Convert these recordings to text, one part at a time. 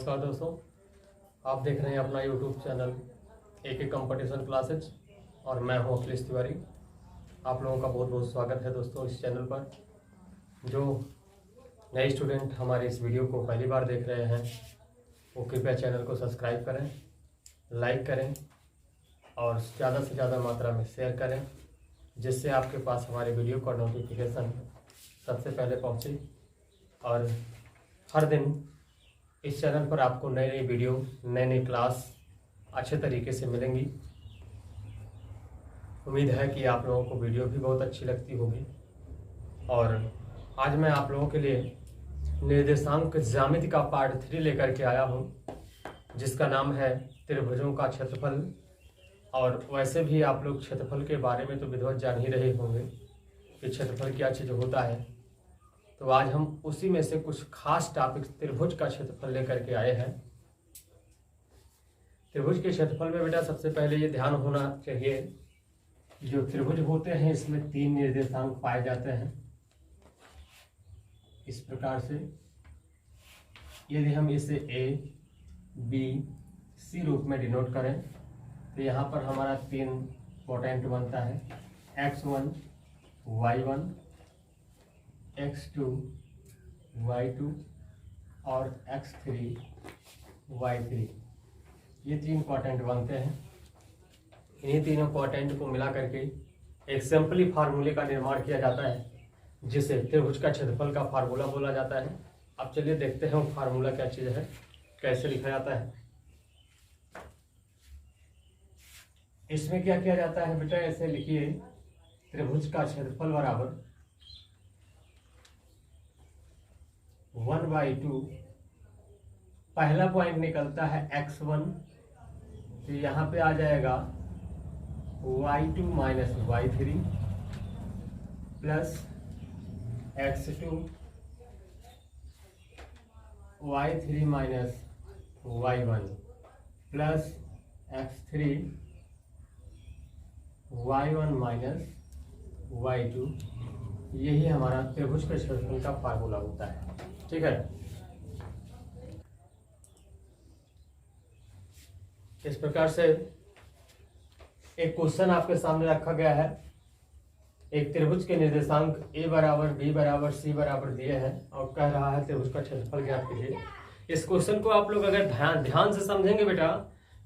नमस्कार दोस्तों, आप देख रहे हैं अपना यूट्यूब चैनल एक कंपटीशन क्लासेज और मैं हूं अखिलेश तिवारी। आप लोगों का बहुत बहुत स्वागत है दोस्तों इस चैनल पर। जो नए स्टूडेंट हमारे इस वीडियो को पहली बार देख रहे हैं वो कृपया चैनल को सब्सक्राइब करें, लाइक करें और ज़्यादा से ज़्यादा मात्रा में शेयर करें, जिससे आपके पास हमारे वीडियो का नोटिफिकेशन सबसे पहले पहुँचे। और हर दिन इस चैनल पर आपको नई नई वीडियो, नई नई क्लास अच्छे तरीके से मिलेंगी। उम्मीद है कि आप लोगों को वीडियो भी बहुत अच्छी लगती होगी। और आज मैं आप लोगों के लिए निर्देशांक ज्यामिति का पार्ट 3 लेकर के आया हूं, जिसका नाम है त्रिभुजों का क्षेत्रफल। और वैसे भी आप लोग क्षेत्रफल के बारे में तो विधिवत जान ही रहे होंगे कि क्षेत्रफल क्या चीज़ होता है। तो आज हम उसी में से कुछ खास टॉपिक त्रिभुज का क्षेत्रफल लेकर के आए हैं। त्रिभुज के क्षेत्रफल में बेटा सबसे पहले ये ध्यान होना चाहिए, जो त्रिभुज होते हैं इसमें 3 निर्देशांक पाए जाते हैं। इस प्रकार से यदि हम इसे ए बी सी रूप में डिनोट करें तो यहाँ पर हमारा 3 क्वोटेंट बनता है, x1 y1 x2 y2 और x3 y3। ये 3 क्वाड्रेंट बनते हैं। इन्हीं तीनों क्वाड्रेंट को मिला करके एक सिंपली फार्मूले का निर्माण किया जाता है, जिसे त्रिभुज का क्षेत्रफल का फार्मूला बोला जाता है। अब चलिए देखते हैं वो फार्मूला क्या चीज़ है, कैसे लिखा जाता है। इसमें क्या किया जाता है बेटा, ऐसे लिखिए, त्रिभुज का क्षेत्रफल बराबर 1/2। पहला पॉइंट निकलता है x1, तो यहाँ पे आ जाएगा y2 minus y3 plus x2 y3 minus y1 plus x3 y1 minus y2। यही हमारा त्रिभुज के क्षेत्रफल का फार्मूला होता है। ठीक है, इस प्रकार से एक क्वेश्चन आपके सामने रखा गया है। एक त्रिभुज के निर्देशांक a बराबर b बराबर c बराबर दिए हैं और कह रहा है त्रिभुज का क्षेत्रफल ज्ञात कीजिए। इस क्वेश्चन को आप लोग अगर ध्यान से समझेंगे बेटा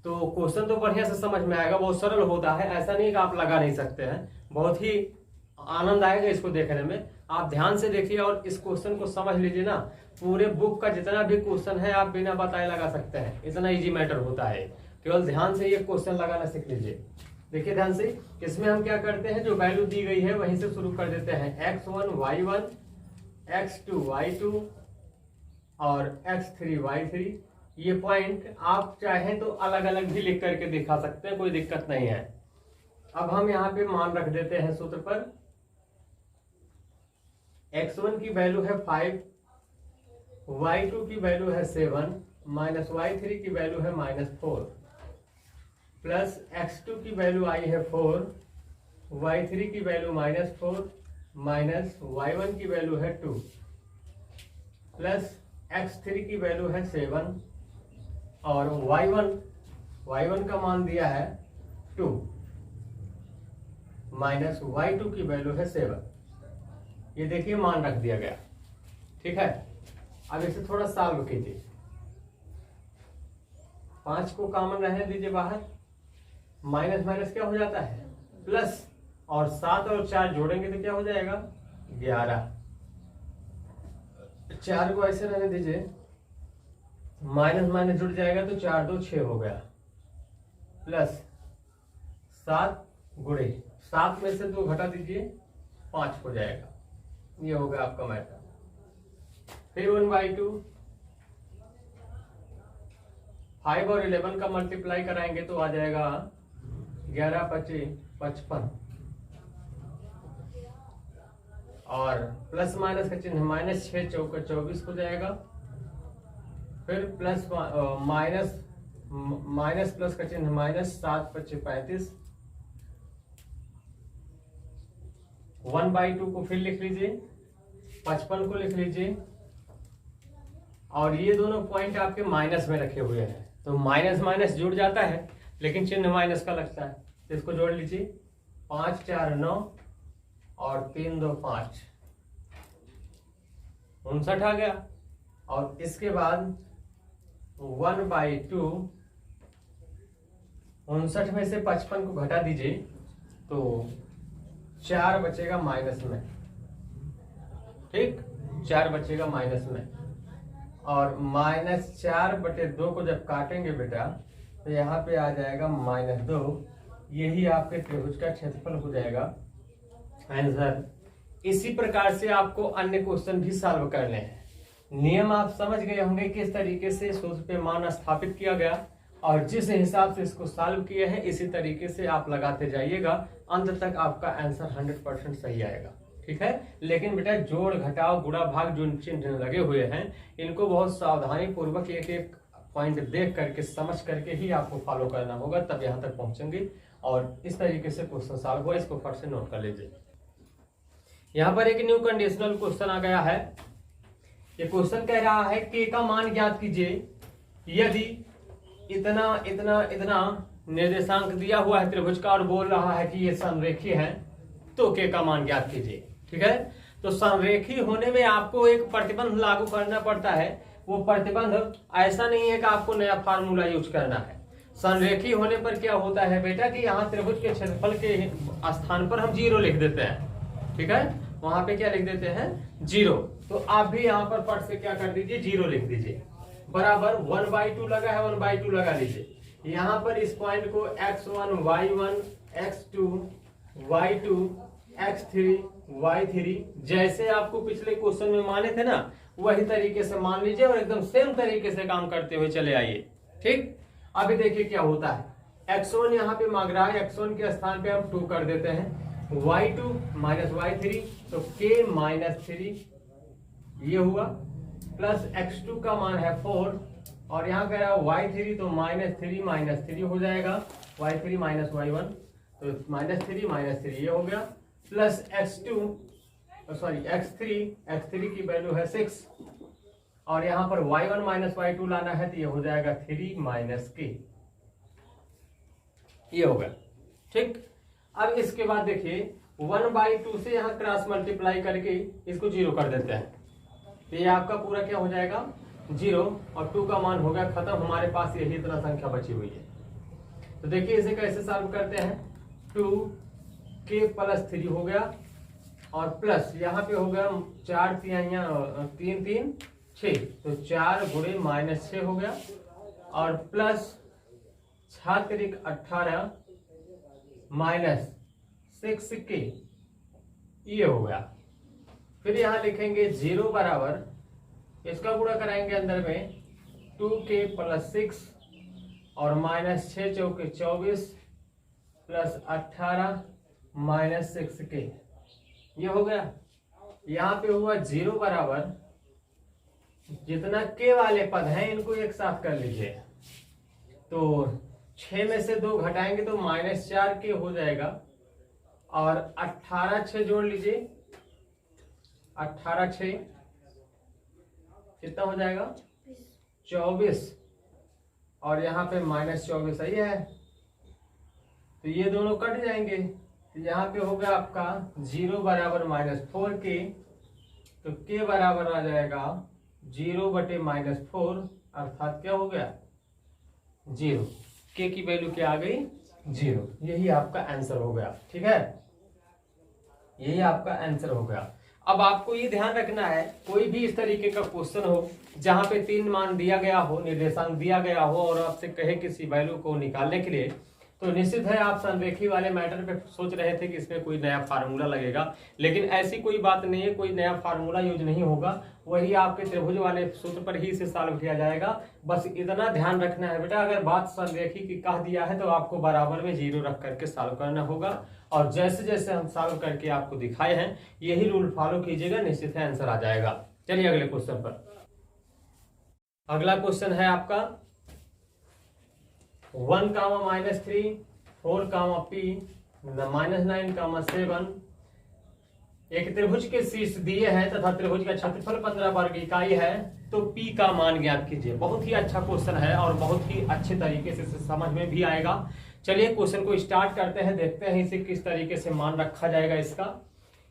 तो क्वेश्चन तो बढ़िया से समझ में आएगा, बहुत सरल होता है। ऐसा नहीं कि आप लगा नहीं सकते हैं, बहुत ही आनंद आएगा इसको देखने में। आप ध्यान से देखिए और इस क्वेश्चन को समझ लीजिए ना। पूरे बुक का जितना भी क्वेश्चन है आप बिना बताए लगा सकते हैं, इतना इजी मैटर होता है। केवल ध्यान से ये क्वेश्चन लगाना सीख लीजिए। देखिए ध्यान से, इसमें हम क्या करते हैं, जो वैल्यू दी गई है वहीं से शुरू कर देते हैं। x1 y1 x2 y2 और x3 y3। ये पॉइंट आप चाहें तो अलग अलग भी लिख करके दिखा सकते हैं, कोई दिक्कत नहीं है। अब हम यहाँ पे मान रख देते हैं सूत्र पर। x1 की वैल्यू है 5, y2 की वैल्यू है 7 माइनस y3 की वैल्यू है -4 प्लस x2 की वैल्यू आई है 4, y3 की वैल्यू -4 माइनस y1 की वैल्यू है 2 प्लस x3 की वैल्यू है 7 और y1 का मान दिया है 2 माइनस y2 की वैल्यू है 7। ये देखिए मान रख दिया गया। ठीक है, अब इसे थोड़ा सॉल्व कीजिए। 5 को कॉमन रहने दीजिए बाहर, माइनस माइनस क्या हो जाता है प्लस, और 7 और 4 जोड़ेंगे तो क्या हो जाएगा 11। 4 को ऐसे रहने दीजिए, माइनस माइनस जुड़ जाएगा तो 4 2 6 हो गया, प्लस 7 गुणे 7 में से 2 घटा दीजिए 5 हो जाएगा। ये हो गया आपका मैटर। फिर 1/2, 5 और 11 का मल्टीप्लाई कराएंगे तो आ जाएगा 11 25 55 और प्लस माइनस का चिन्ह माइनस 6 चौका 24 हो जाएगा। फिर प्लस माइनस प्लस का चिन्ह माइनस 7 25 35। 1/2 को फिर लिख लीजिए, 55 को लिख लीजिए और ये दोनों पॉइंट आपके माइनस में रखे हुए हैं, तो माइनस माइनस जुड़ जाता है लेकिन चिन्ह माइनस का लगता है, तो इसको जोड़ लीजिए। 5 4 9 और 3 2 5, 59 आ गया। और इसके बाद 1/2, 59 में से 55 को घटा दीजिए तो 4 बचेगा माइनस में, ठीक, 4 बचेगा माइनस में। और -4/2 को जब काटेंगे बेटा तो यहाँ पे आ जाएगा -2, यही आपके त्रिभुज का क्षेत्रफल हो जाएगा आंसर। इसी प्रकार से आपको अन्य क्वेश्चन भी सॉल्व करने हैं। नियम आप समझ गए होंगे किस तरीके से सूत्र पे मान स्थापित किया गया, और जिस हिसाब से इसको सॉल्व किए हैं इसी तरीके से आप लगाते जाइएगा, अंत तक आपका आंसर 100% सही आएगा, ठीक है। लेकिन बेटा जोड़ घटाव गुणा भाग जो चिन्ह लगे हुए हैं इनको बहुत सावधानी पूर्वक एक एक पॉइंट देख करके समझ करके ही आपको फॉलो करना होगा, तब यहाँ तक पहुंचेंगे। और इस तरीके से क्वेश्चन सॉल्व हुआ, इसको फट से नोट कर लीजिए। यहाँ पर एक न्यू कंडीशनल क्वेश्चन आ गया है। ये क्वेश्चन कह रहा है के का मान ज्ञात कीजिए यदि इतना इतना इतना निर्देशांक दिया हुआ है त्रिभुज का और बोल रहा है कि ये संरेखीय है, तो के का मान ज्ञात कीजिए, ठीक है। तो संरेखीय होने में आपको एक प्रतिबंध लागू करना पड़ता है। वो प्रतिबंध ऐसा नहीं है कि आपको नया फार्मूला यूज करना है। संरेखीय होने पर क्या होता है बेटा कि यहाँ त्रिभुज के क्षेत्रफल के स्थान पर हम 0 लिख देते हैं, ठीक है, वहां पे क्या लिख देते हैं 0। तो आप भी यहाँ पर फट से क्या कर दीजिए 0 लिख दीजिए, बराबर 1/2 लगा है 1/2 लगा लीजिए। यहाँ पर इस पॉइंट को x1 y1 x2 y2 x3 y3 जैसे आपको पिछले क्वेश्चन में माने थे ना, वही तरीके से मान लीजिए और एकदम सेम तरीके से काम करते हुए चले आइए, ठीक। अभी देखिए क्या होता है, x1 यहाँ पे मांग रहा है, x1 के स्थान पे हम 2 कर देते हैं, y2 माइनस y3 तो k -3 ये हुआ, प्लस x2 का मान है 4 और यहाँ कह रहा है y3 तो -3 हो जाएगा, y3 माइनस y1 तो -3 ये हो गया, प्लस x3 की वैल्यू है 6 और यहाँ पर y1 माइनस y2 लाना है तो ये हो जाएगा 3 - k, ये हो गया, ठीक। अब इसके बाद देखिए 1/2 से यहाँ क्रॉस मल्टीप्लाई करके इसको 0 कर देते हैं, तो ये आपका पूरा क्या हो जाएगा 0 और 2 का मान हो गया खत्म। हमारे पास यही इतना संख्या बची हुई है। तो देखिए इसे कैसे सॉल्व करते हैं, 2k + 3 हो गया और प्लस यहाँ पे हो गया 4 3 3 6 तो 4 गुणे -6 हो गया और प्लस 6 × 18 -6k ये हो गया। फिर यहाँ लिखेंगे 0 बराबर इसका गुणा कराएंगे अंदर में 2k + 6 और -6 × 4 = 24 प्लस 18 - 6k ये हो गया। यहाँ पे हुआ 0 बराबर जितना के वाले पद हैं इनको एक साथ कर लीजिए, तो 6 में से 2 घटाएंगे तो -4k हो जाएगा और 18 6 जोड़ लीजिए, 18 6 कितना हो जाएगा 24 और यहाँ पे -24 सही है, तो ये दोनों कट जाएंगे। तो यहाँ पे होगा आपका 0 बराबर -4k तो k बराबर आ जाएगा 0/-4 अर्थात क्या हो गया 0। k की वैल्यू क्या आ गई 0। यही आपका आंसर हो गया, ठीक है, यही आपका आंसर हो गया। अब आपको ये ध्यान रखना है कोई भी इस तरीके का क्वेश्चन हो जहां पे 3 मान दिया गया हो, निर्देशांक दिया गया हो और आपसे कहे किसी वैल्यू को निकालने के लिए, तो निश्चित है आप संरेखी वाले मैटर पे सोच रहे थे कि इसमें कोई नया फार्मूला लगेगा, लेकिन ऐसी कोई बात नहीं है, कोई नया फार्मूला यूज नहीं होगा, वही आपके त्रिभुज वाले सूत्र पर ही इसे सॉल्व किया जाएगा। बस इतना ध्यान रखना है बेटा, अगर बात संरेखी की कह दिया है तो आपको बराबर में 0 रख करके सॉल्व करना होगा और जैसे जैसे हम सॉल्व करके आपको दिखाए हैं यही रूल फॉलो कीजिएगा, निश्चित है आंसर आ जाएगा। चलिए अगले क्वेश्चन पर। अगला क्वेश्चन है आपका 1, -3 4, p -9, 7 एक त्रिभुज के शीर्ष दिए हैं तथा त्रिभुज का क्षेत्रफल 15 वर्ग इकाई है, तो P का मान ज्ञात कीजिए। बहुत ही अच्छा क्वेश्चन है और बहुत ही अच्छे तरीके से इसे समझ में भी आएगा। चलिए क्वेश्चन को स्टार्ट करते हैं, देखते हैं इसे किस तरीके से मान रखा जाएगा। इसका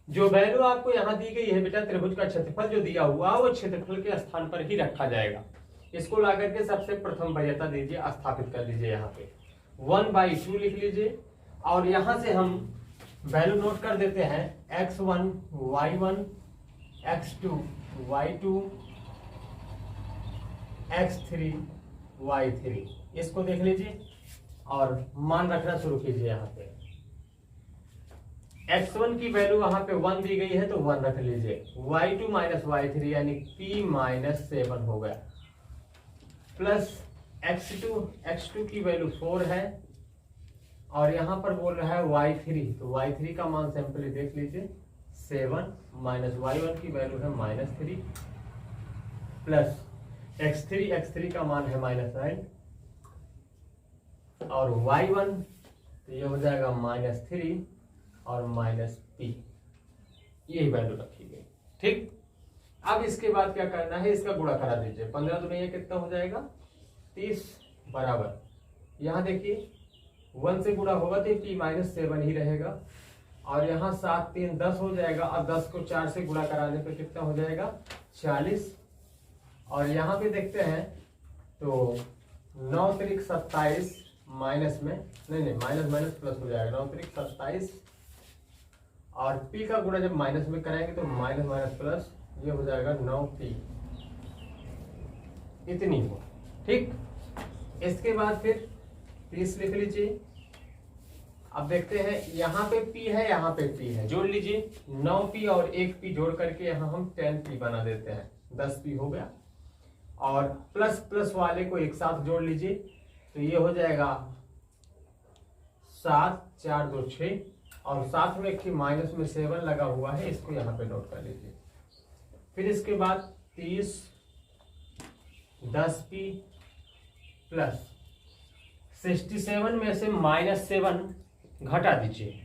जो वैल्यू आपको यहाँ दी गई है बेटा, त्रिभुज का क्षेत्रफल जो दिया हुआ वो क्षेत्रफल के स्थान पर ही रखा जाएगा। इसको ला करके सबसे प्रथम वरीयता दीजिए, स्थापित कर लीजिए। यहाँ पे 1/2 लिख लीजिए और यहाँ से हम वैल्यू नोट कर देते हैं x1 y1 x2 y2 x3 y3। इसको देख लीजिए और मान रखना शुरू कीजिए। यहाँ पे x1 की वैल्यू वहां पे 1 दी गई है तो 1 रख लीजिए। y2 माइनस y3 यानी p-7 हो गया, प्लस x2 की वैल्यू 4 है और यहां पर बोल रहा है y3, तो y3 का मान सिंपली देख लीजिए 7 माइनस y1 की वैल्यू है -3 प्लस x3 का मान है -9 और y1 तो ये हो जाएगा -3 और -p, यही वैल्यू रखी गई। ठीक, अब इसके बाद क्या करना है, इसका गुणा करा दीजिए। 15 दूनी ये कितना हो जाएगा 30 बराबर, यहाँ देखिए 1 से गुणा होगा तो p-7 ही रहेगा और यहाँ 7 3 10 हो जाएगा और 10 को 4 से गुणा कराने पे कितना हो जाएगा 40। और यहाँ पे देखते हैं तो 9 त्रिक 27 माइनस में नहीं माइनस प्लस हो जाएगा, 9 त्रिक 27 और p का गुणा जब माइनस में कराएंगे तो माइनस प्लस ये हो जाएगा 9p, इतनी हो। ठीक, इसके बाद फिर 30 लिख लीजिए। अब देखते हैं यहाँ पे p है, यहाँ पे p है, जोड़ लीजिए 9p और 1p जोड़ करके यहाँ हम 10p बना देते हैं, 10p हो गया। और प्लस प्लस वाले को एक साथ जोड़ लीजिए तो ये हो जाएगा 7 4 2 6 और साथ में एक माइनस में 7 लगा हुआ है, इसको यहाँ पे नोट कर लीजिए। फिर इसके बाद 30 10p प्लस 67 में से -7 घटा दीजिए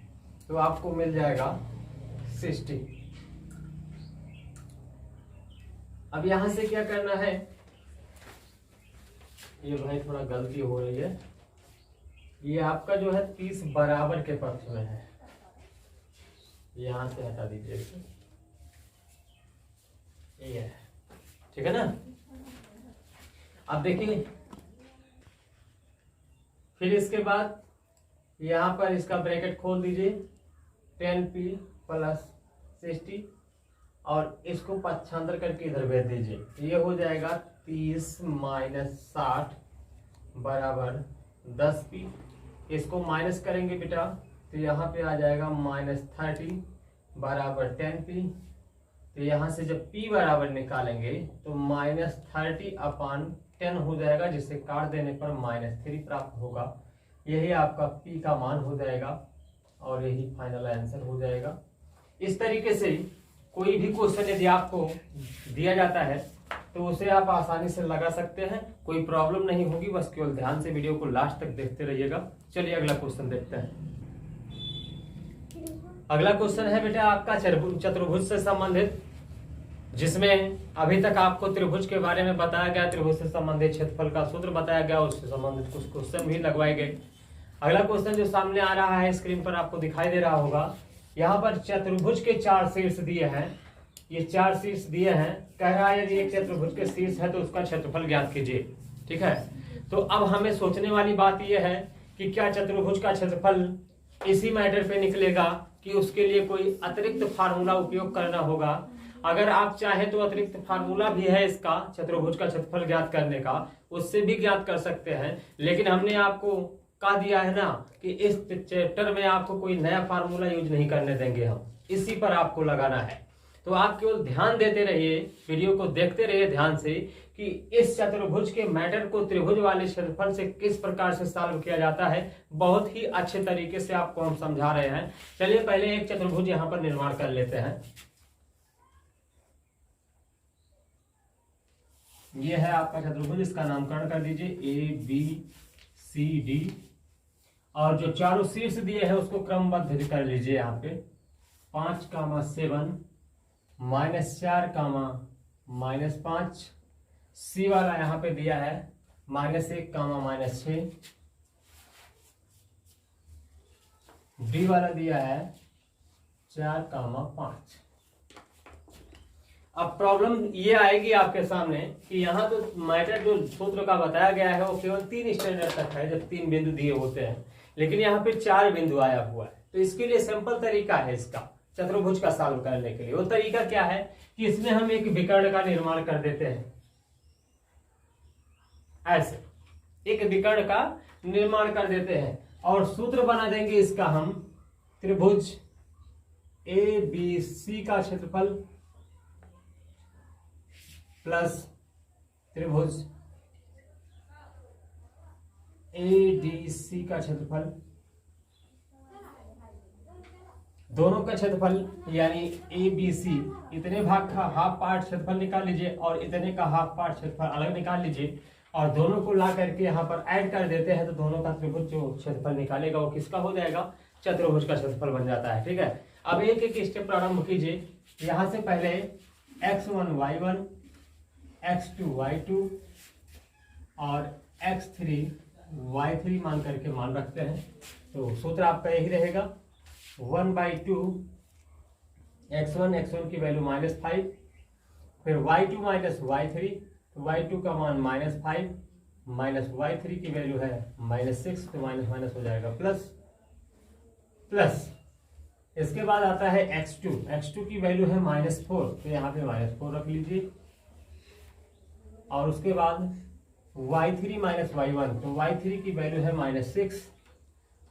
तो आपको मिल जाएगा 60। अब यहां से क्या करना है, ये भाई थोड़ा गलती हो रही है, ये आपका जो है 30 बराबर के पक्ष में है, यहां से हटा दीजिए, ये है, ठीक है ना। अब देखिए फिर इसके बाद यहाँ पर इसका ब्रैकेट खोल दीजिए 10p प्लस 60 और इसको पक्षांतर करके इधर भेज दीजिए, ये हो जाएगा 30 माइनस 60 बराबर 10p। इसको माइनस करेंगे बेटा तो यहाँ पे आ जाएगा -30 बराबर 10p। तो यहाँ से जब p बराबर निकालेंगे तो -30/10 हो जाएगा, जिसे काट देने पर -3 प्राप्त होगा। यही आपका p का मान हो जाएगा और यही फाइनल आंसर हो जाएगा। इस तरीके से कोई भी क्वेश्चन यदि आपको दिया जाता है तो उसे आप आसानी से लगा सकते हैं, कोई प्रॉब्लम नहीं होगी, बस केवल ध्यान से वीडियो को लास्ट तक देखते रहिएगा। चलिए अगला क्वेश्चन देखते हैं। अगला क्वेश्चन है बेटा आपका चतुर्भुज से संबंधित, जिसमें अभी तक आपको त्रिभुज के बारे में बताया गया, त्रिभुज से संबंधित क्षेत्रफल का सूत्र बताया गया, उससे संबंधित कुछ क्वेश्चन भी लगवाए गए। अगला क्वेश्चन जो सामने आ रहा है स्क्रीन पर आपको दिखाई दे रहा होगा, यहाँ पर चतुर्भुज के 4 शीर्ष दिए हैं, ये 4 शीर्ष दिए हैं, कह रहा है यदि एक चतुर्भुज के शीर्ष है तो उसका क्षेत्रफल ज्ञात कीजिए। ठीक है, तो अब हमें सोचने वाली बात यह है कि क्या चतुर्भुज का क्षेत्रफल इसी मैटर पे निकलेगा कि उसके लिए कोई अतिरिक्त फार्मूला उपयोग करना होगा। अगर आप चाहे तो अतिरिक्त फार्मूला भी है इसका चतुर्भुज का क्षेत्रफल ज्ञात करने का, उससे भी ज्ञात कर सकते हैं, लेकिन हमने आपको कहा दिया है ना कि इस चैप्टर में आपको कोई नया फार्मूला यूज नहीं करने देंगे, हम इसी पर आपको लगाना है। तो आप केवल ध्यान देते रहिए, वीडियो को देखते रहिए ध्यान से कि इस चतुर्भुज के मैटर को त्रिभुज वाले क्षेत्रफल से किस प्रकार से सॉल्व किया जाता है। बहुत ही अच्छे तरीके से आपको हम समझा रहे हैं। चलिए पहले एक चतुर्भुज यहां पर निर्माण कर लेते हैं। ये है आपका चतुर्भुज, इसका नामकरण कर दीजिए ABCD और जो चारों शीर्ष दिए हैं उसको क्रमबद्ध कर लीजिए यहाँ पे 5,7 -4, -5। सी वाला यहाँ पे दिया है -1, -6। डी वाला दिया है 4, 5। अब प्रॉब्लम ये आएगी आपके सामने कि यहाँ तो मैटर जो सूत्र का बताया गया है वो केवल 3 स्टैंडर्ड तक है, जब 3 बिंदु दिए होते हैं, लेकिन यहाँ पे 4 बिंदु आया हुआ है। तो इसके लिए सिंपल तरीका है इसका चतुर्भुज का सॉल्व करने के लिए। वो तरीका क्या है कि इसमें हम एक विकर्ण का निर्माण कर देते हैं। ऐसे एक विकर्ण का निर्माण कर देते हैं और सूत्र बना देंगे इसका हम त्रिभुज ABC का क्षेत्रफल प्लस त्रिभुज ADC का क्षेत्रफल, दोनों का क्षेत्रफल यानी ABC इतने भाग का हाफ पार्ट क्षेत्रफल निकाल लीजिए और इतने का हाफ पार्ट क्षेत्रफल अलग निकाल लीजिए और दोनों को ला करके यहाँ पर ऐड कर देते हैं, तो दोनों का त्रिभुज जो क्षेत्रफल निकालेगा वो किसका हो जाएगा, चतुर्भुज का क्षेत्रफल बन जाता है। ठीक है, अब एक एक स्टेप प्रारंभ कीजिए। यहाँ से पहले x1 y1, x2 y2 और x3 y3 मान करके मान रखते हैं। तो सूत्र आपका यही रहेगा 1/2 x1 की वैल्यू -5, फिर y2 माइनस y3, तो y2 का मान -5 माइनस y3 की वैल्यू है -6, तो माइनस माइनस हो जाएगा प्लस इसके बाद आता है x2 की वैल्यू है -4, तो यहाँ पे -4 रख लीजिए और उसके बाद y3 माइनस y1, तो y3 की वैल्यू है -6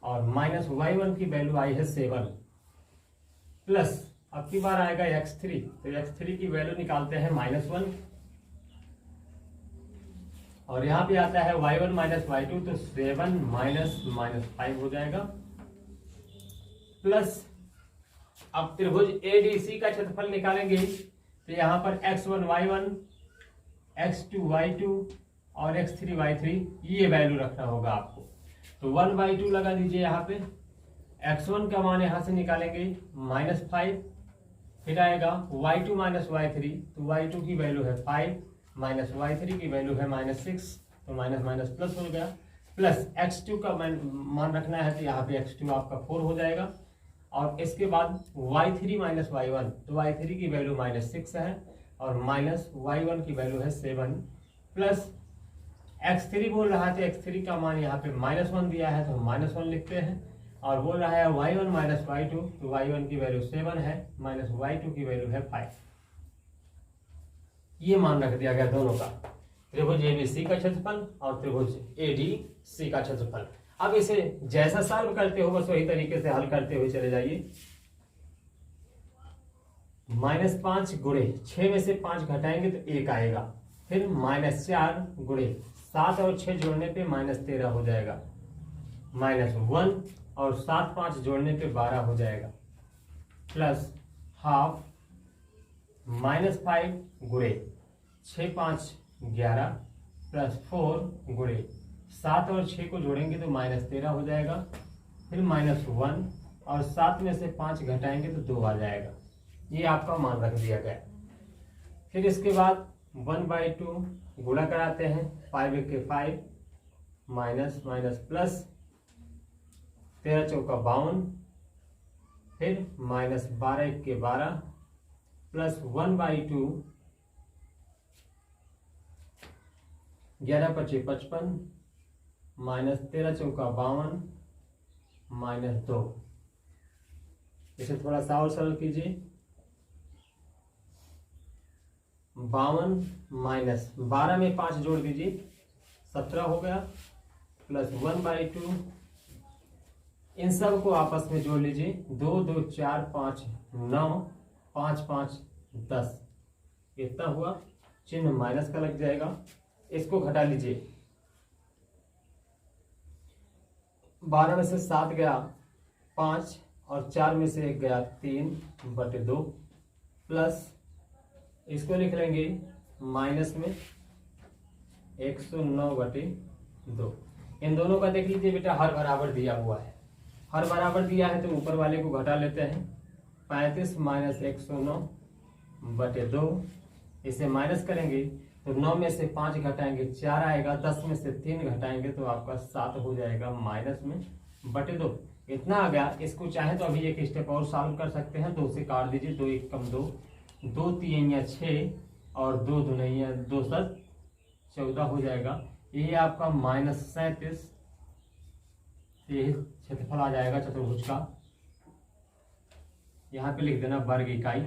और माइनस y1 की वैल्यू आई है 7 प्लस अब की बार आएगा x3, तो x3 की वैल्यू निकालते हैं -1 और यहाँ पे आता है y1 माइनस y2, तो 7 -5 हो जाएगा प्लस अब त्रिभुज ADC का क्षेत्रफल निकालेंगे, तो यहाँ पर x1 y1, x2 y2 और x3 y3 ये वैल्यू रखना होगा आपको। तो 1/2 लगा दीजिए यहाँ पे, x1 का मान यहाँ से निकालेंगे -5, फिर आएगा y2 माइनस y3, तो y2 की वैल्यू है 5 माइनस y3 की वैल्यू है -6, तो माइनस माइनस प्लस हो गया प्लस x2 का मान रखना है, तो यहाँ पे x2 आपका 4 हो जाएगा और इसके बाद y3 माइनस y1, तो y3 की वैल्यू -6 है और माइनस y1 की वैल्यू है 7 प्लस x3 बोल रहा है, तो x3 का मान यहाँ पे -1 दिया है, तो हम -1 लिखते हैं और बोल रहा है y1 माइनस y2, तो y1 की वैल्यू 7 है माइनस y2 की वैल्यू है 5। ये मान रख दिया गया दोनों का, त्रिभुज ABC का क्षेत्रफल और त्रिभुज ADC का क्षेत्रफल। अब इसे जैसा सॉल्व करते हो बस वही तरीके से हल करते हुए चले जाइए। -5 गुणे 6 में से 5 घटाएंगे तो 1 आएगा, फिर -4 गुणे 7 और 6 जोड़ने पे -13 हो जाएगा, -1 और 7 5 जोड़ने पे 12 हो जाएगा प्लस हाफ -5 गुणे 6 5 11 प्लस 4 गुणे 7 और 6 को जोड़ेंगे तो -13 हो जाएगा, फिर -1 और 7 में से 5 घटाएंगे तो 2 आ जाएगा। ये आपका मान रख दिया गया। फिर इसके बाद 1/2 गुणा कराते हैं, 5 के 5 माइनस माइनस प्लस 13 चौका 52, फिर -12 के 12 प्लस 1/2 11 × 5 = 55 माइनस 13 चौका 52 माइनस 2। इसे थोड़ा सा और सरल कीजिए, 52 माइनस 12 में 5 जोड़ दीजिए 17 हो गया प्लस 1/2, इन सब को आपस में जोड़ लीजिए, 2 2 4 5 9 5 5 10, इतना हुआ, चिन्ह माइनस का लग जाएगा, इसको घटा लीजिए, 12 में से 7 गया 5 और 4 में से 1 गया 3/2 प्लस इसको लिख लेंगे माइनस में 109/2। इन दोनों का देख लीजिए बेटा, हर बराबर दिया हुआ है, हर बराबर दिया है तो ऊपर वाले को घटा लेते हैं, 35 माइनस 109 बटे 2। इसे माइनस करेंगे तो 9 में से 5 घटाएंगे 4 आएगा, 10 में से 3 घटाएंगे तो आपका 7 हो जाएगा माइनस में बटे 2। इतना आ गया। इसको चाहे तो अभी एक स्टेप और सॉल्व कर सकते हैं, 2 से काट दीजिए, 2 1 कम 2, 2 3 6 और 2 दूनी 2 7 14 हो जाएगा। ये आपका -37 ये क्षेत्रफल आ जाएगा चतुर्भुज का। यहाँ पे लिख देना वर्ग इकाई।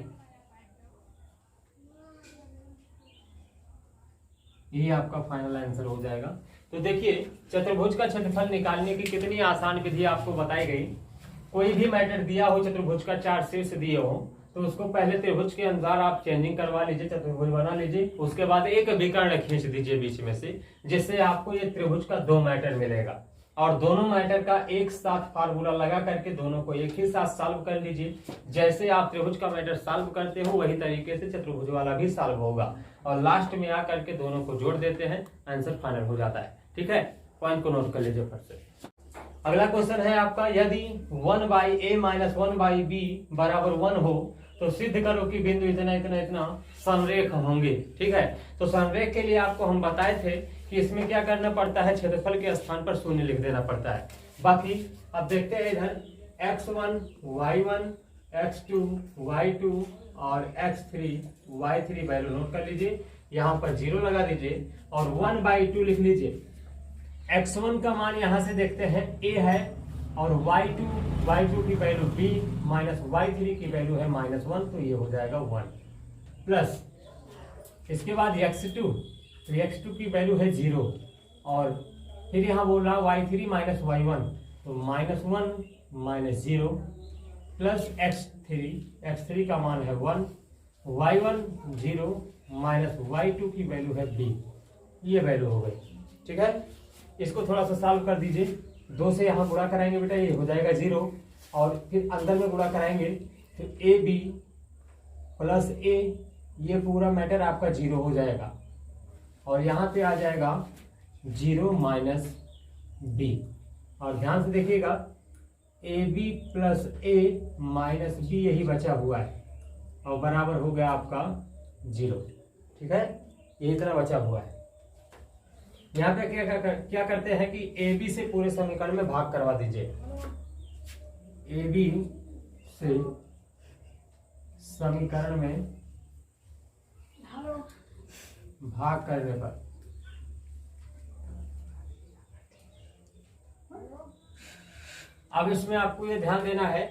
यही आपका फाइनल आंसर हो जाएगा। तो देखिए चतुर्भुज का क्षेत्रफल निकालने की कितनी आसान विधि आपको बताई गई। कोई भी मैटर दिया हो चतुर्भुज का, 4 शीर्ष दिए हो, तो उसको पहले त्रिभुज के अनुसार आप चेंजिंग करवा लीजिए, चतुर्भुज बना लीजिए। उसके बाद एक विकर्ण खींच दीजिए बीच में से, जिससे आपको ये त्रिभुज का 2 मैटर मिलेगा। और दोनों मैटर का एक साथ फार्मूला लगा करके दोनों को एक ही साथ सॉल्व कर लीजिए। जैसे आप त्रिभुज का मैटर सॉल्व करते हो वही तरीके से चतुर्भुज वाला भी सॉल्व होगा। और लास्ट में आकर के दोनों को जोड़ देते हैं, आंसर फाइनल हो जाता है। ठीक है, पॉइंट को नोट कर लीजिए फिर से। अगला क्वेश्चन है आपका, यदि 1/a - 1/b बराबर 1 हो तो सिद्ध करो कि बिंदु इतना इतना इतना समरेख होंगे। ठीक है, तो समरेख के लिए आपको हम बताए थे कि इसमें क्या करना पड़ता है, क्षेत्रफल के स्थान पर 0 लिख देना पड़ता है। बाकी अब देखते हैं इधर x1 y1 x2 y2 और x3 y3 वैल्यू नोट कर लीजिए। यहाँ पर 0 लगा दीजिए और 1/2 लिख लीजिए। x1 का मान यहाँ से देखते हैं a है और y2 की वैल्यू b माइनस y3 की वैल्यू है -1, तो ये हो जाएगा 1 प्लस इसके बाद x2, तो x2 की वैल्यू है 0 और फिर यहाँ बोल रहा y3 माइनस y1, तो -1 - 0 प्लस x3 का मान है 1, y1 0 माइनस y2 की वैल्यू है b, ये वैल्यू हो गई। ठीक है, इसको थोड़ा सा सॉल्व कर दीजिए। 2 से यहाँ गुणा कराएंगे बेटा, ये हो जाएगा 0 और फिर अंदर में गुणा कराएंगे तो ab प्लस a, ये पूरा मैटर आपका 0 हो जाएगा और यहाँ पे आ जाएगा 0 माइनस b। और ध्यान से देखिएगा ab plus a minus b यही बचा हुआ है और बराबर हो गया आपका 0। ठीक है, यही तरह बचा हुआ है। यहाँ पे क्या करते हैं कि AB से पूरे समीकरण में भाग करवा दीजिए। AB से समीकरण में भाग करने पर अब इसमें आपको ये ध्यान देना है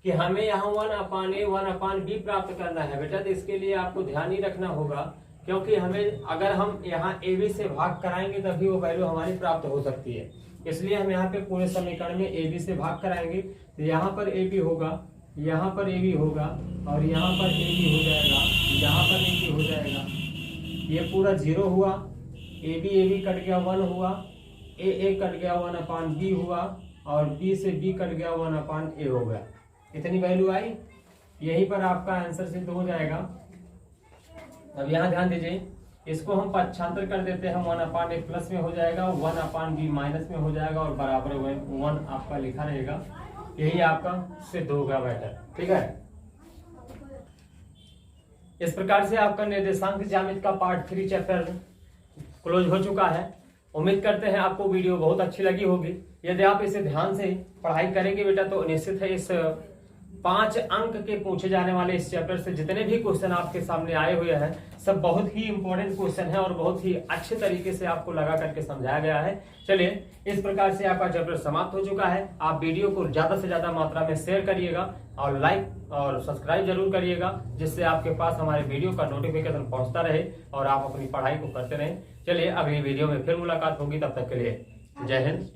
कि हमें यहाँ 1/a 1/b प्राप्त करना है बेटा। तो इसके लिए आपको ध्यान ही रखना होगा, क्योंकि हमें अगर हम यहाँ AB से भाग कराएंगे तभी वो वैल्यू हमारी प्राप्त हो सकती है। इसलिए हम यहाँ पे पूरे समीकरण में AB से भाग कराएंगे तो यहाँ पर AB होगा, यहाँ पर AB होगा और यहाँ पर AB हो जाएगा, यहाँ पर AB हो जाएगा। ये पूरा 0 हुआ, AB कट गया 1 हुआ, A कट गया 1/b हुआ और B से B कट गया 1/a हो गया। इतनी वैल्यू आई, यहीं पर आपका आंसर सिद्ध हो जाएगा। अब यहाँ ध्यान दीजिए, इसको हम पक्षांतर कर देते हैं, 1/a प्लस में हो जाएगा, 1/b माइनस में हो जाएगा और बराबर 1 आपका लिखा रहेगा। यही आपका सिद्ध होगा मैटर। ठीक है, इस प्रकार से आपका निर्देशांक ज्यामिति का पार्ट 3 चैप्टर क्लोज हो चुका है। उम्मीद करते हैं आपको वीडियो बहुत अच्छी लगी होगी। यदि आप इसे ध्यान से पढ़ाई करेंगे बेटा तो निश्चित है इस 5 अंक के पूछे जाने वाले इस चैप्टर से जितने भी क्वेश्चन आपके सामने आए हुए हैं सब बहुत ही इंपॉर्टेंट क्वेश्चन है और बहुत ही अच्छे तरीके से आपको लगा करके समझाया गया है। चलिए, इस प्रकार से आपका चैप्टर समाप्त हो चुका है। आप वीडियो को ज्यादा से ज्यादा मात्रा में शेयर करिएगा और लाइक और सब्सक्राइब जरूर करिएगा, जिससे आपके पास हमारे वीडियो का नोटिफिकेशन पहुंचता रहे और आप अपनी पढ़ाई को करते रहें। चलिए, अगली वीडियो में फिर मुलाकात होगी, तब तक के लिए जय हिंद।